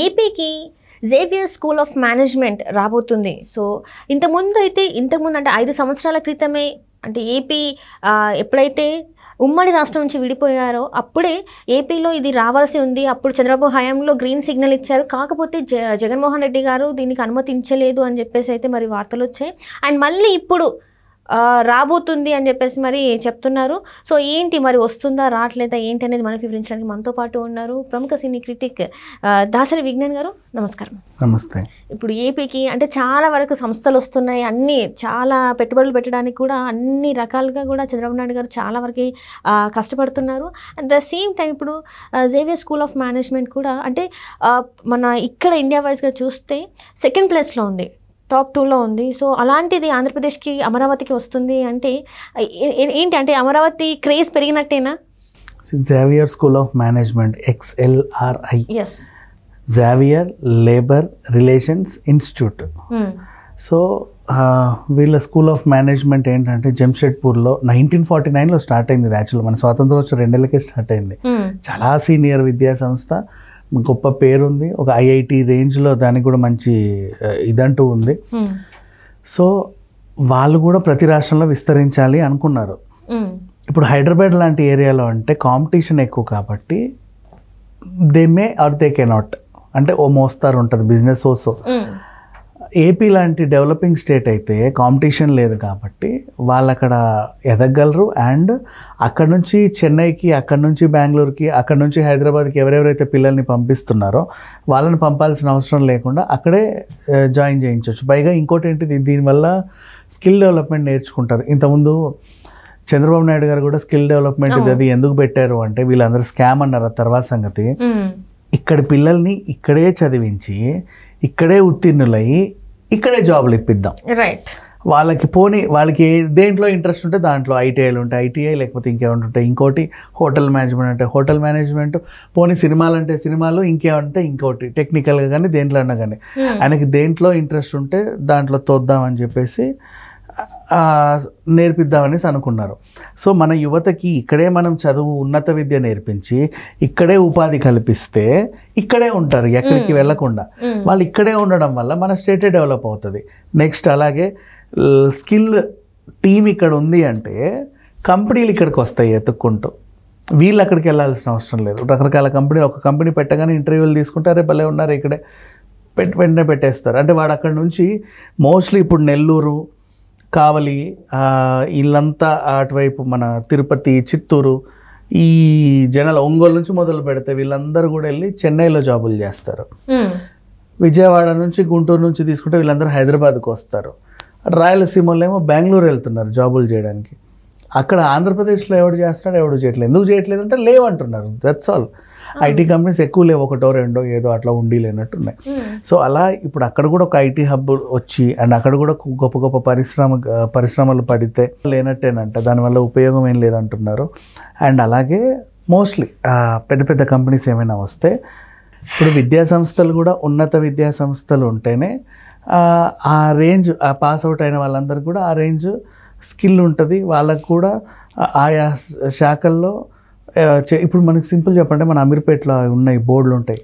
ఏపీకి Xavier school of management రాబోతుంది. So ఇంతకుముందు అంటే 5 సంవత్సరాల క్రితమే అంటే ఏపీ ఎప్పుడైతే ఉమ్మడి రాష్ట్రం నుంచి విడిపోయారో అప్పుడే ఏపీలో ఇది రావాల్సి ఉంది. అప్పుడు చంద్రబాబు హయాంలో గ్రీన్ సిగ్నల్ ఇచ్చారు. కాకపోతే జగన్మోహన్ రెడ్డి గారు దీనికి అనుమతించలేదు అని చెప్పేసి అయితే మరి వార్తలు వచ్చాయి. అండ్ మళ్ళీ ఇప్పుడు రాబోతుంది అని చెప్పేసి మరి చెప్తున్నారు. సో ఏంటి మరి వస్తుందా రావట్లేదా ఏంటి అనేది మనకి వివరించడానికి మనతో పాటు ఉన్నారు ప్రముఖ సినీ క్రిటిక్ దాసరి విజ్ఞాన్ గారు. నమస్కారం. నమస్తే. ఇప్పుడు ఏపీకి అంటే చాలా వరకు సంస్థలు వస్తున్నాయి, అన్నీ చాలా పెట్టుబడులు పెట్టడానికి కూడా అన్ని రకాలుగా కూడా చంద్రబాబు నాయుడు గారు చాలా వరకు కష్టపడుతున్నారు. అట్ ద సేమ్ టైం ఇప్పుడు జేవియర్ స్కూల్ ఆఫ్ మేనేజ్మెంట్ కూడా అంటే మన ఇక్కడ ఇండియా వైజ్గా చూస్తే సెకండ్ ప్లేస్లో ఉంది, టాప్ 2లో ఉంది. సో అలాంటిది ఆంధ్రప్రదేశ్కి అమరావతికి వస్తుంది అంటే ఏంటి అంటే అమరావతి క్రేజ్ పెరిగినట్టేనా? Xavier school of management XLRI, Xavier labour relations institute. So వీళ్ళ స్కూల్ ఆఫ్ మేనేజ్మెంట్ ఏంటంటే జంషెడ్పూర్లో 1949లో స్టార్ట్ అయింది. యాక్చువల్ మన స్వాతంత్రం వచ్చి 2 ఏళ్ళకే స్టార్ట్ అయింది. చాలా సీనియర్ విద్యా సంస్థ, గొప్ప పేరుంది. ఒక IIT రేంజ్లో దానికి కూడా మంచి ఇదంటూ ఉంది. సో వాళ్ళు కూడా ప్రతి రాష్ట్రంలో విస్తరించాలి అనుకున్నారు. ఇప్పుడు హైదరాబాద్ లాంటి ఏరియాలో అంటే కాంపిటీషన్ ఎక్కువ కాబట్టి they may or they cannot అంటే ఓ మోస్తారు ఉంటుంది బిజినెస్ ఓసో. ఏపీ లాంటి డెవలపింగ్ స్టేట్ అయితే కాంపిటీషన్ లేదు కాబట్టి వాళ్ళు అక్కడ ఎదగలరు. అండ్ అక్కడ నుంచి చెన్నైకి, అక్కడ నుంచి బెంగళూరుకి, అక్కడ నుంచి హైదరాబాద్కి ఎవరెవరైతే పిల్లల్ని పంపిస్తున్నారో వాళ్ళని పంపాల్సిన అవసరం లేకుండా అక్కడే జాయిన్ చేయించవచ్చు. పైగా ఇంకోటి ఏంటి, దీనివల్ల స్కిల్ డెవలప్మెంట్ నేర్చుకుంటారు. ఇంతకుముందు చంద్రబాబు నాయుడు గారు కూడా స్కిల్ డెవలప్మెంట్ అది ఎందుకు పెట్టారు అంటే వీళ్ళందరూ స్కామ్ అన్నారు. తర్వాత సంగతి ఇక్కడ పిల్లల్ని ఇక్కడే చదివించి ఇక్కడే ఉత్తీర్ణులై ఇక్కడే జాబులు ఇప్పిద్దాం. రైట్. వాళ్ళకి దేంట్లో ఇంట్రెస్ట్ ఉంటే దాంట్లో ITIలు ఉంటాయి, ITI లేకపోతే ఇంకేమైనా ఉంటాయి. ఇంకోటి హోటల్ మేనేజ్మెంట్ అంటే హోటల్ మేనేజ్మెంట్, పోనీ సినిమాలు అంటే సినిమాలు, ఇంకేమంటే ఇంకోటి టెక్నికల్గా కానీ దేంట్లో అన్నా కానీ ఆయనకి దేంట్లో ఇంట్రెస్ట్ ఉంటే దాంట్లో తోద్దామని చెప్పేసి నేర్పిద్దామనేసి అనుకున్నారు. సో మన యువతకి ఇక్కడే మనం చదువు ఉన్నత విద్య నేర్పించి ఇక్కడే ఉపాధి కల్పిస్తే ఇక్కడే ఉంటారు, ఎక్కడికి వెళ్లకుండా. వాళ్ళు ఇక్కడే ఉండడం వల్ల మన స్టేటే డెవలప్ అవుతుంది. నెక్స్ట్ అలాగే స్కిల్ టీమ్ ఇక్కడ ఉంది అంటే కంపెనీలు ఇక్కడికి వస్తాయి ఎత్తుక్కుంటూ. వీళ్ళు అక్కడికి వెళ్ళాల్సిన అవసరం లేదు. రకరకాల ఒక కంపెనీ పెట్టగానే ఇంటర్వ్యూలు తీసుకుంటారే భలే ఉన్నారు ఇక్కడే వెంటనే పెట్టేస్తారు. అంటే వాడు అక్కడ నుంచి మోస్ట్లీ ఇప్పుడు నెల్లూరు, కావలి, ఇల్లంతా అటువైపు మన తిరుపతి, చిత్తూరు, ఈ జనాలు ఒంగోలు నుంచి మొదలు పెడితే వీళ్ళందరూ కూడా వెళ్ళి చెన్నైలో జాబులు చేస్తారు. విజయవాడ నుంచి, గుంటూరు నుంచి తీసుకుంటే వీళ్ళందరూ హైదరాబాద్కి వస్తారు. రాయలసీమలో ఏమో బెంగళూరు వెళ్తున్నారు జాబులు చేయడానికి. అక్కడ ఆంధ్రప్రదేశ్లో ఎవడు చేస్తున్నాడు, ఎవడు చేయట్లేదు. ఎందుకు చేయట్లేదు అంటే లేవంటున్నారు. That's all. IT కంపెనీస్ ఎక్కువ లేవు, ఒకటో రెండో ఏదో అట్లా ఉండి లేనట్టున్నాయి. సో అలా ఇప్పుడు అక్కడ కూడా ఒక IT హబ్ వచ్చి అండ్ అక్కడ కూడా గొప్ప గొప్ప పరిశ్రమలు పడితే లేనట్టేనంట. దానివల్ల ఉపయోగం ఏం లేదంటున్నారు. అండ్ అలాగే మోస్ట్లీ పెద్ద పెద్ద కంపెనీస్ ఏమైనా వస్తే ఇప్పుడు విద్యా సంస్థలు కూడా ఉన్నత విద్యా సంస్థలు ఉంటేనే ఆ రేంజ్ పాస్ అవుట్ అయిన వాళ్ళందరికీ కూడా ఆ రేంజ్ స్కిల్ ఉంటుంది. వాళ్ళకు కూడా ఆయా శాఖల్లో ఇప్పుడు మనకి సింపుల్ చెప్పంటే మన అమీర్పేటలో ఉన్నాయి బోర్డులు ఉంటాయి,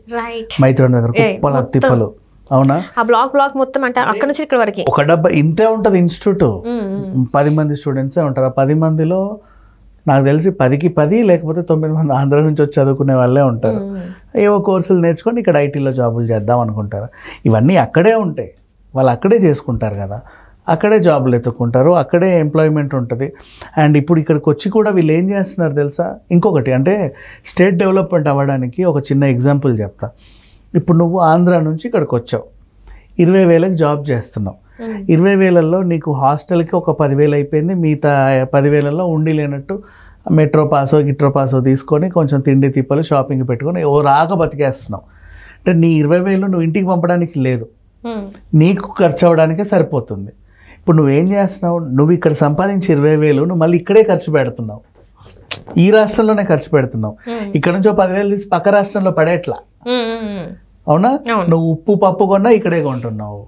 మైత్రి దగ్గర కుప్పల తిప్పలు. అవునా? బ్లాక్ మొత్తం అంటే అక్కడ నుంచి ఇక్కడ వరకు ఒక డబ్బా ఇంతే ఉంటుంది. ఇన్స్టిట్యూట్ 10 మంది స్టూడెంట్సే ఉంటారు. ఆ 10 మందిలో నాకు తెలిసి 10కి 10 లేకపోతే 9 మంది ఆంధ్ర నుంచి వచ్చి చదువుకునే వాళ్ళే ఉంటారు. ఏవో కోర్సులు నేర్చుకొని ఇక్కడ ITలో జాబులు చేద్దాం అనుకుంటారు. ఇవన్నీ అక్కడే ఉంటాయి, వాళ్ళు అక్కడే చేసుకుంటారు కదా, అక్కడే జాబులు ఎత్తుక్కుంటారు, అక్కడే ఎంప్లాయ్మెంట్ ఉంటుంది. అండ్ ఇప్పుడు ఇక్కడికి వచ్చి కూడా వీళ్ళు ఏం చేస్తున్నారు తెలుసా? ఇంకొకటి అంటే స్టేట్ డెవలప్మెంట్ అవ్వడానికి ఒక చిన్న ఎగ్జాంపుల్ చెప్తా. ఇప్పుడు నువ్వు ఆంధ్ర నుంచి ఇక్కడికి వచ్చావు, 20,000కి జాబ్ చేస్తున్నావు. 20,000లో నీకు హాస్టల్కి ఒక 10,000 అయిపోయింది. మిగతా 10,000లో ఉండి లేనట్టు మెట్రో పాసో గిట్రో పాసో తీసుకొని కొంచెం తిండి తిప్పలు షాపింగ్ పెట్టుకొని ఓ రాక బతికేస్తున్నావు. అంటే నీ 20,000 నువ్వు ఇంటికి పంపడానికి లేదు, నీకు ఖర్చు అవ్వడానికే సరిపోతుంది. ఇప్పుడు నువ్వేం చేస్తున్నావు, నువ్వు ఇక్కడ సంపాదించి 20,000 నువ్వు మళ్ళీ ఇక్కడే ఖర్చు పెడుతున్నావు, ఈ రాష్ట్రంలోనే ఖర్చు పెడుతున్నావు. ఇక్కడ నుంచి 10,000 తీసి పక్క రాష్ట్రంలో పడేట్లా. అవునా? నువ్వు ఉప్పు పప్పు కొన్నా ఇక్కడే కొంటున్నావు,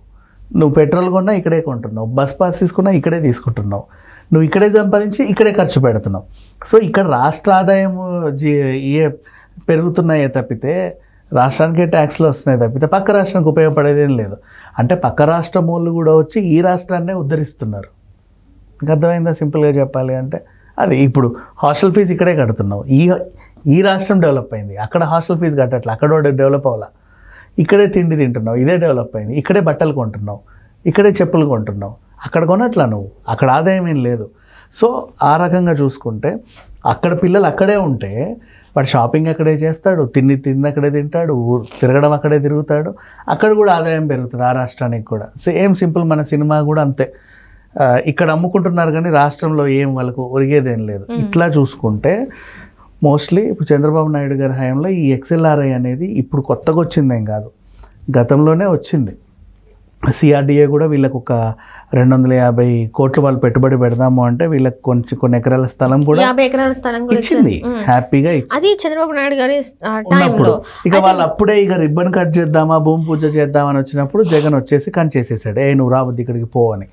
నువ్వు పెట్రోల్ కొన్నా ఇక్కడే కొంటున్నావు, బస్ పాస్ తీసుకున్నా ఇక్కడే తీసుకుంటున్నావు, నువ్వు ఇక్కడే సంపాదించి ఇక్కడే ఖర్చు పెడుతున్నావు. సో ఇక్కడ రాష్ట్ర ఆదాయం పెరుగుతున్నాయే తప్పితే రాష్ట్రానికే ట్యాక్స్లు వస్తున్నాయి తప్పితే పక్క రాష్ట్రానికి ఉపయోగపడేది ఏం లేదు. అంటే పక్క రాష్ట్రం వాళ్ళు కూడా వచ్చి ఈ రాష్ట్రాన్నే ఉద్ధరిస్తున్నారు. ఇంకా అర్థమైందా? సింపుల్గా చెప్పాలి అంటే అది. ఇప్పుడు హాస్టల్ ఫీజు ఇక్కడే కడుతున్నావు, ఈ రాష్ట్రం డెవలప్ అయింది, అక్కడ హాస్టల్ ఫీజు కట్టట్లే, అక్కడ డెవలప్ అవ్వాలా. ఇక్కడే తిండి తింటున్నావు, ఇదే డెవలప్ అయింది, ఇక్కడే బట్టలు కొంటున్నావు, ఇక్కడే చెప్పులు కొంటున్నావు, అక్కడ కొనట్లా నువ్వు, అక్కడ ఆదాయం ఏం లేదు. సో ఆ రకంగా చూసుకుంటే అక్కడ పిల్లలు అక్కడే ఉంటే వాడు షాపింగ్ అక్కడే చేస్తాడు, తిండి అక్కడే తింటాడు, తిరగడం అక్కడే తిరుగుతాడు, అక్కడ కూడా ఆదాయం పెరుగుతుంది ఆ రాష్ట్రానికి కూడా. సేమ్ సింపుల్ మన సినిమా కూడా అంతే. ఇక్కడ అమ్ముకుంటున్నారు కానీ రాష్ట్రంలో ఏం వాళ్ళకు ఒరిగేదేం లేదు. ఇట్లా చూసుకుంటే మోస్ట్లీ ఇప్పుడు చంద్రబాబు నాయుడు గారి హయాంలో ఈ XLRI అనేది ఇప్పుడు కొత్తగా వచ్చిందేం కాదు, గతంలోనే వచ్చింది. CRDA కూడా వీళ్ళకు ఒక 250 కోట్లు వాళ్ళు పెట్టుబడి పెడదాము అంటే వీళ్ళకి కొన్ని ఎకరాల స్థలం కూడా 50 ఎకరాల స్థలం కూడా ఇచ్చింది, హ్యాపీగా అది చంద్రబాబు నాయుడు గారి ఉన్నప్పుడు. ఇక వాళ్ళు అప్పుడే ఇక రిబ్బన్ కట్ చేద్దామా, భూమి పూజ చేద్దామని వచ్చినప్పుడు జగన్ వచ్చేసి కంచేసేసాడు, నువ్వు రావద్దు ఇక్కడికి పో అని.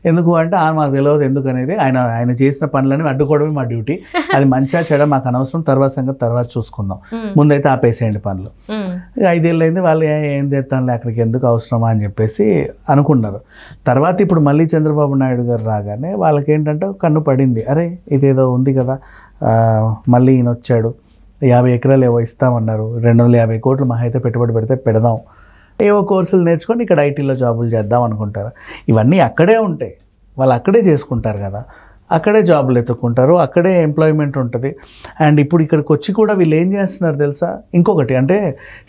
ఎందుకు అంటే మాకు తెలియదు ఎందుకు అనేది, ఆయన చేసిన పనులని అడ్డుకోవడమే మా డ్యూటీ, అది మంచిగా చెడ మాకు అనవసరం, తర్వాత సంగతి తర్వాత చూసుకుందాం, ముందైతే ఆపేసేయండి పనులు. 5 ఏళ్ళు అయింది, వాళ్ళు ఏం చేస్తానులే అక్కడికి ఎందుకు అవసరమా అని చెప్పేసి అనుకున్నారు. తర్వాత ఇప్పుడు మళ్ళీ చంద్రబాబు నాయుడు గారు రాగానే వాళ్ళకి ఏంటంటే కన్ను పడింది, అరే ఇదేదో ఉంది కదా, మళ్ళీ ఈయన వచ్చాడు, 50 ఎకరాలు ఏవో ఇస్తామన్నారు, 250 కోట్లు మహా అయితే పెట్టుబడి పెడితే పెడదాం, ఏవో కోర్సులు నేర్చుకొని ఇక్కడ ఐటీలో జాబులు చేద్దాం అనుకుంటారు. ఇవన్నీ అక్కడే ఉంటాయి, వాళ్ళు అక్కడే చేసుకుంటారు కదా, అక్కడే జాబులు ఎత్తుక్కుంటారు, అక్కడే ఎంప్లాయ్మెంట్ ఉంటుంది. అండ్ ఇప్పుడు ఇక్కడికి వచ్చి కూడా వీళ్ళు ఏం చేస్తున్నారు తెలుసా? ఇంకొకటి అంటే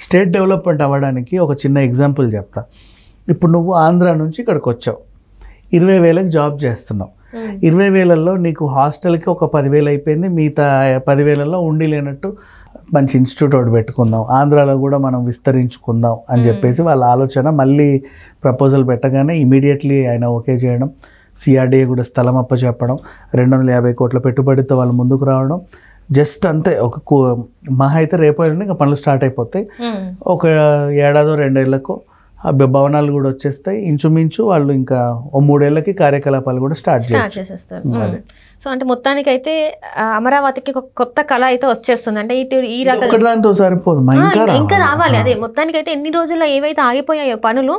స్టేట్ డెవలప్మెంట్ అవ్వడానికి ఒక చిన్న ఎగ్జాంపుల్ చెప్తా. ఇప్పుడు నువ్వు ఆంధ్ర నుంచి ఇక్కడికి వచ్చావు, 20,000కి జాబ్ చేస్తున్నావు, 20,000లో నీకు హాస్టల్కి ఒక 10,000 అయిపోయింది, మిగతా 10,000లో ఉండి లేనట్టు మంచి ఇన్స్టిట్యూట్ ఒకటి పెట్టుకుందాం, ఆంధ్రాలో కూడా మనం విస్తరించుకుందాం అని చెప్పేసి వాళ్ళ ఆలోచన. మళ్ళీ ప్రపోజల్ పెట్టగానే ఇమీడియట్లీ ఆయన ఓకే చేయడం, CRDA కూడా స్థలం అప్పచెప్పడం, 250 కోట్ల పెట్టుబడితో వాళ్ళు ముందుకు రావడం. జస్ట్ అంతే, మహా అయితే రేపు ఇంకా పనులు స్టార్ట్ అయిపోతాయి. ఒక 1-2 ఏళ్లకు భవనాలు కూడా వచ్చేస్తాయి. ఇంచుమించు వాళ్ళు ఇంకా 3 ఏళ్ళకి కార్యకలాపాలు కూడా స్టార్ట్ చేసేస్తారు. సో అంటే మొత్తానికి అయితే అమరావతికి ఒక కొత్త కళ అయితే వచ్చేస్తుంది. అంటే ఈ రకంగా సరిపోదు, ఇంకా రావాలి. అదే మొత్తానికి అయితే ఎన్ని రోజుల్లో ఏవైతే ఆగిపోయాయో పనులు,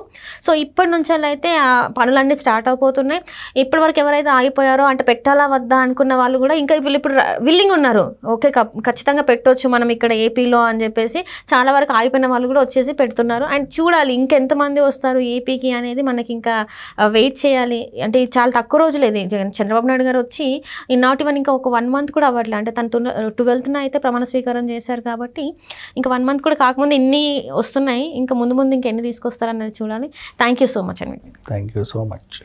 సో ఇప్పటి నుంచి అయితే ఆ పనులన్నీ స్టార్ట్ అయిపోతున్నాయి. ఇప్పటి వరకు ఎవరైతే ఆగిపోయారో అంటే పెట్టాలా వద్దా అనుకున్న వాళ్ళు కూడా ఇంకా వీళ్ళు ఇప్పుడు విల్లింగ్ ఉన్నారు, ఓకే ఖచ్చితంగా పెట్టవచ్చు మనం ఇక్కడ ఏపీలో అని చెప్పేసి చాలా వరకు ఆగిపోయిన వాళ్ళు కూడా వచ్చేసి పెడుతున్నారు. అండ్ చూడాలి ఇంకెంతమంది వస్తారు ఏపీకి అనేది మనకి ఇంకా వెయిట్ చేయాలి. అంటే చాలా తక్కువ రోజులు ఇది చంద్రబాబు నాయుడు గారు వచ్చి నాట్ ఈవెన్ ఇంకా ఒక 1 మంత్ కూడా అవ్వట్లేదు. అంటే తను 12న అయితే ప్రమాణ స్వీకారం చేశారు కాబట్టి ఇంకా 1 మంత్ కూడా కాకముందు ఇన్ని వస్తున్నాయి. ఇంకా ముందు ఇంకెన్ని తీసుకొస్తారన్నది చూడాలి. థ్యాంక్ యూ సో మచ్ అండి. Thank you so much.